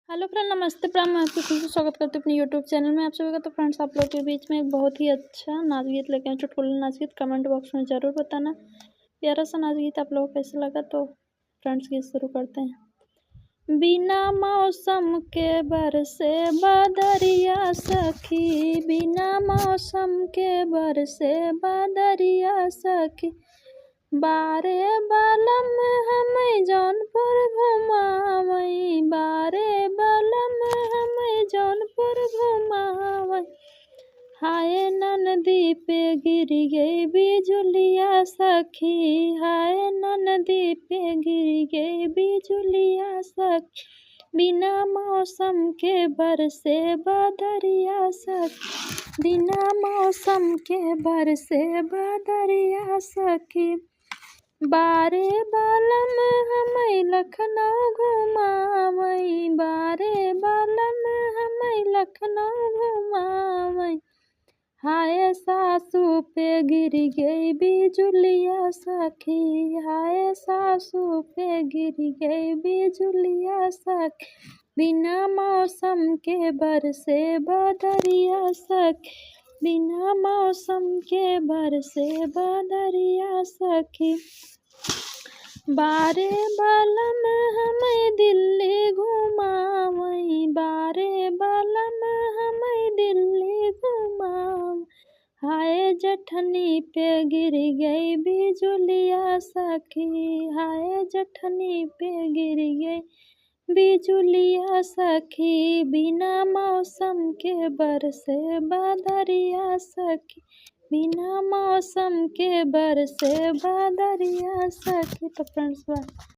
Hello friend, नमस्ते प्रणाम। मैं आपको फिर से स्वागत करती हूँ अपने यूट्यूब चैनल में। आप सभी का तो फ्रेंड्स, आप लोग के बीच में एक बहुत ही अच्छा नाच गीत लेके आए। चुटकुला नाच गीत कमेंट बॉक्स में ज़रूर बताना प्यारा सा नाच गीत आप लोगों को कैसा लगा। तो फ्रेंड्स, गीत शुरू करते हैं। बिना मौसम के बरसे बादरिया सखी, बिना मौसम के बरसे बादरिया सखी, बारे बालम हमें जौनपुर घुमावई, बारे बालम हमें जौनपुर घुमावई। हाय ननदी पे गिर गई बिजुलिया सखी, हाय ननदी पे गिर गई बिजुलिया सखी, बिना मौसम के बरसे बादरिया सखी, बिना मौसम के बरसे बादरिया सखी, बारे बालम हमें लखनऊ घुमावई, बारे बालम हमें लखनऊ घुमावई। हाय सासू पे गिर गई बिजुलिया सखी, हाय सासू पे गिर गई बिजुलिया सखी, बिना मौसम के बरसे बादरिया सखी, बिना मौसम के बरसे बादरिया सखी, बारे बालम हमें दिल्ली घुमावई, बारे बालम हमें दिल्ली घुमाव। हाय जठनी पे गिर गई बिजुलिया सखी, हाय जठनी पे गिर गई बिजुलिया सखी, बिना मौसम के बरसे बादरिया सखी, बिना मौसम के बरसे बादरिया सखी। तो फ्रेंड्स,